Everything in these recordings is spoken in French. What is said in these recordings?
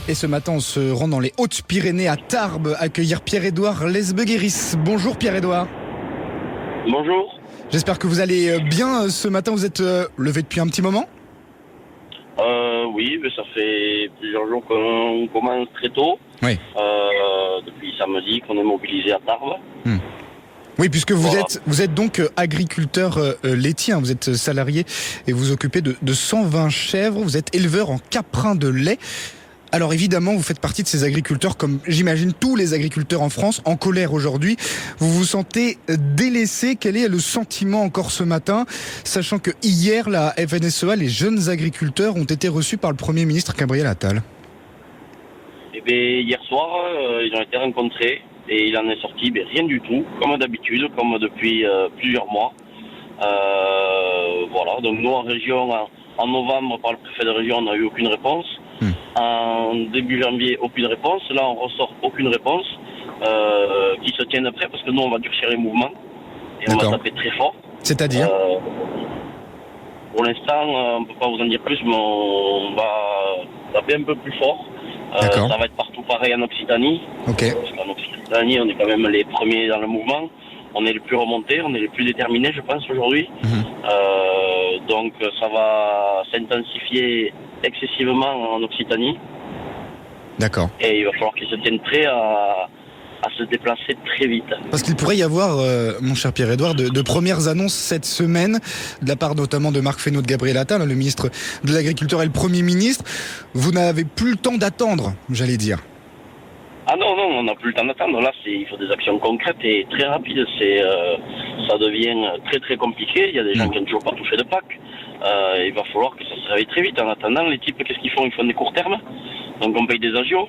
Et ce matin, on se rend dans les Hautes-Pyrénées à Tarbes, accueillir Pierre-Édouard Lesbeguéris. Bonjour Pierre-Édouard. Bonjour. J'espère que vous allez bien ce matin. Vous êtes levé depuis un petit moment ? Oui, mais ça fait plusieurs jours qu'on commence très tôt. Oui. Depuis samedi qu'on est mobilisé à Tarbes. Oui, puisque vous êtes donc agriculteur laitier, hein. Vous êtes salarié et vous occupez de 120 chèvres. Vous êtes éleveur en caprin de lait. Alors évidemment, vous faites partie de ces agriculteurs, comme j'imagine tous les agriculteurs en France, en colère aujourd'hui. Vous vous sentez délaissé. Quel est le sentiment encore ce matin, sachant que hier, la FNSEA, les jeunes agriculteurs, ont été reçus par le Premier ministre Gabriel Attal? Eh bien, hier soir, ils ont été rencontrés et il en est sorti rien du tout, comme d'habitude, comme depuis plusieurs mois. Voilà, donc nous en région, en novembre, par le préfet de région, on n'a eu aucune réponse. En début janvier, aucune réponse. Là, on ressort aucune réponse qui se tienne prêt parce que nous, on va durcir les mouvements et on va taper très fort. C'est-à-dire pour l'instant, on ne peut pas vous en dire plus, mais on va taper un peu plus fort. Ça va être partout pareil en Occitanie. Okay. Parce qu'en Occitanie, on est quand même les premiers dans le mouvement. On est les plus remontés, on est les plus déterminés, je pense, aujourd'hui. Donc, ça va s'intensifier excessivement en Occitanie. D'accord. Et il va falloir qu'ils se tiennent prêts à se déplacer très vite. Parce qu'il pourrait y avoir, mon cher Pierre-Édouard, de premières annonces cette semaine, de la part notamment de Marc Fesneau, de Gabriel Attal, le ministre de l'Agriculture et le Premier ministre. Vous n'avez plus le temps d'attendre, j'allais dire. Ah non, on n'a plus le temps d'attendre. Là, il faut des actions concrètes et très rapides. Ça devient très très compliqué. Il y a des gens qui n'ont toujours pas touché de Pâques. Il va falloir que ça se réveille très vite. En attendant, les types, qu'est-ce qu'ils font? Ils font des courts termes. Donc on paye des agios.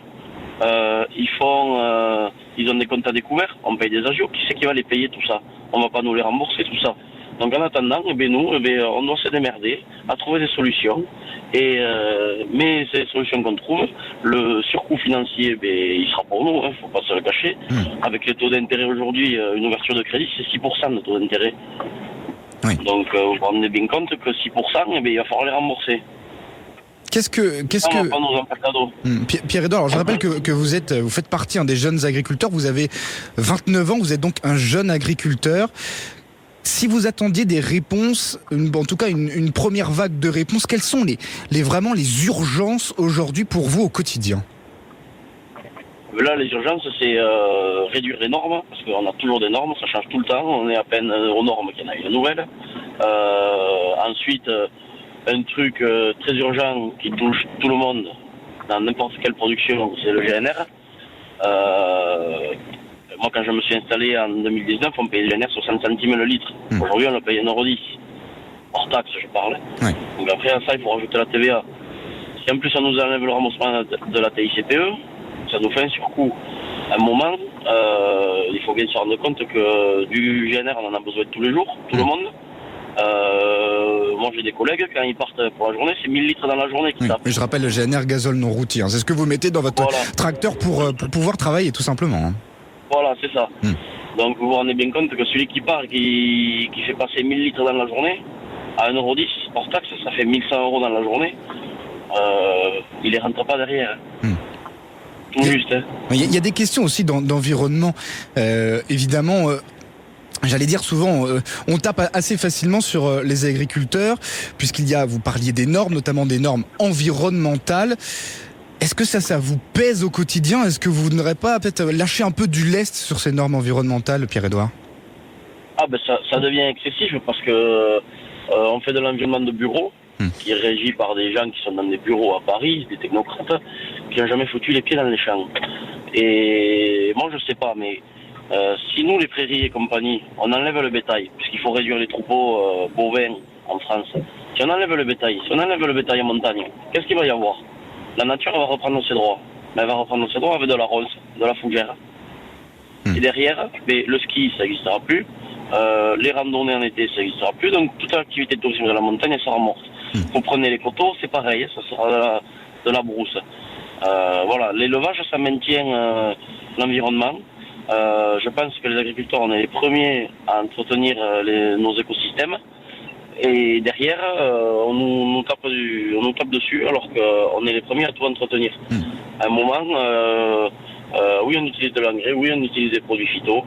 Ils ont des comptes à découvert. On paye des agios. Qui c'est qui va les payer tout ça? On va pas nous les rembourser tout ça. Donc en attendant, on doit se démerder à trouver des solutions. Mais ces solutions qu'on trouve, le surcoût financier, il sera pour nous, faut pas se le cacher. Avec les taux d'intérêt aujourd'hui, une ouverture de crédit, c'est 6% de taux d'intérêt. Oui. Donc vous vous rendez bien compte que 6%, il va falloir les rembourser. Qu'est-ce que... On va pas nous en faire cadeau. Pierre-Édouard, alors je rappelle que vous faites partie des jeunes agriculteurs. Vous avez 29 ans, vous êtes donc un jeune agriculteur. Si vous attendiez des réponses, en tout cas une première vague de réponses, quelles sont vraiment les urgences aujourd'hui pour vous au quotidien? Là, les urgences, c'est réduire les normes, parce qu'on a toujours des normes, ça change tout le temps. On est à peine aux normes qu'il y en a une nouvelle. Ensuite, un truc très urgent qui touche tout le monde dans n'importe quelle production, c'est le GNR. Moi, quand je me suis installé en 2019, on payait le GNR 60 centimes le litre. Aujourd'hui, on le paye 1,10 €. Hors taxe, je parle. Ouais. Donc après, à ça, il faut rajouter la TVA. Si en plus, on nous enlève le remboursement de la TICPE, ça nous fait un surcoût. À un moment, il faut bien se rendre compte que du GNR, on en a besoin tous les jours, tout le monde. Moi, j'ai des collègues, quand ils partent pour la journée, c'est 1000 litres dans la journée qui tapent. Mais je rappelle le GNR gazole non routier. C'est ce que vous mettez dans votre tracteur pour pouvoir travailler, tout simplement. Voilà, c'est ça. Donc vous vous rendez bien compte que celui qui part, qui fait passer 1000 litres dans la journée, à 1,10 € hors taxe, ça fait 1100 € dans la journée. Il ne rentre pas derrière. Tout juste. Il y a des questions aussi d'environnement. Évidemment, j'allais dire souvent, on tape assez facilement sur les agriculteurs, vous parliez des normes, notamment des normes environnementales. Est-ce que ça vous pèse au quotidien? Est-ce que vous n'aurez pas peut-être lâché un peu du lest sur ces normes environnementales, Pierre-Édouard? Ça devient excessif parce que on fait de l'environnement de bureau qui est régi par des gens qui sont dans des bureaux à Paris, des technocrates, qui n'ont jamais foutu les pieds dans les champs. Et moi, je sais pas, mais si nous, les prairies et compagnie, on enlève le bétail, puisqu'il faut réduire les troupeaux bovins en France, si on enlève le bétail, en montagne, qu'est-ce qu'il va y avoir? La nature va reprendre ses droits. Mais elle va reprendre ses droits avec de la ronce, de la fougère. Et derrière, le ski, ça n'existera plus. Les randonnées en été, ça n'existera plus. Donc toute l'activité de tourisme de la montagne, elle sera morte. Vous prenez les coteaux, c'est pareil, ça sera de la brousse. Voilà, l'élevage, ça maintient l'environnement. Je pense que les agriculteurs, on est les premiers à entretenir nos écosystèmes. Et derrière, on nous tape dessus alors qu'on est les premiers à tout entretenir. À un moment, oui, on utilise de l'engrais, oui, on utilise des produits phyto,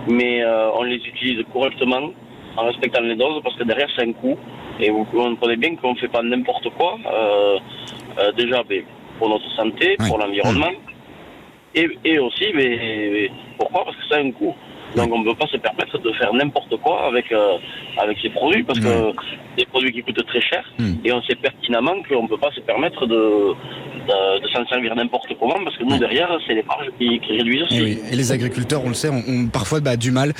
mais on les utilise correctement en respectant les doses parce que derrière, c'est un coût. Et vous comprenez bien qu'on ne fait pas n'importe quoi, déjà pour notre santé, pour l'environnement, et aussi, pourquoi? Parce que c'est un coût. Donc on ne peut pas se permettre de faire n'importe quoi avec ces produits parce que des produits qui coûtent très cher et on sait pertinemment qu'on ne peut pas se permettre de s'en servir n'importe comment parce que nous derrière c'est les marges qui réduisent aussi. Et les agriculteurs, on le sait, ont parfois du mal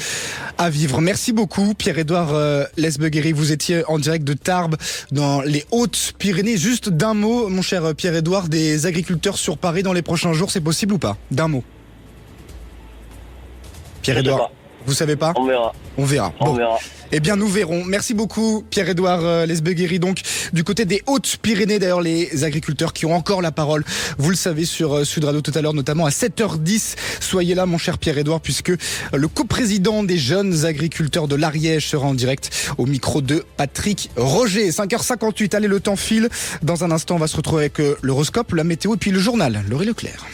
à vivre. Merci beaucoup Pierre-Édouard Lesbeguéry, vous étiez en direct de Tarbes dans les Hautes-Pyrénées. Juste d'un mot mon cher Pierre-Édouard, des agriculteurs sur Paris dans les prochains jours, c'est possible ou pas? D'un mot. Pierre-Édouard, vous savez pas? On verra. On verra. On verra. Eh bien, nous verrons. Merci beaucoup, Pierre-Édouard Lesbeguéry. Donc, du côté des Hautes-Pyrénées, d'ailleurs, les agriculteurs qui ont encore la parole, vous le savez, sur Sud Radio tout à l'heure, notamment à 7h10. Soyez là, mon cher Pierre-Édouard, puisque le coprésident des jeunes agriculteurs de l'Ariège sera en direct au micro de Patrick Roger. 5h58. Allez, le temps file. Dans un instant, on va se retrouver avec l'horoscope, la météo et puis le journal. Laurie Leclerc.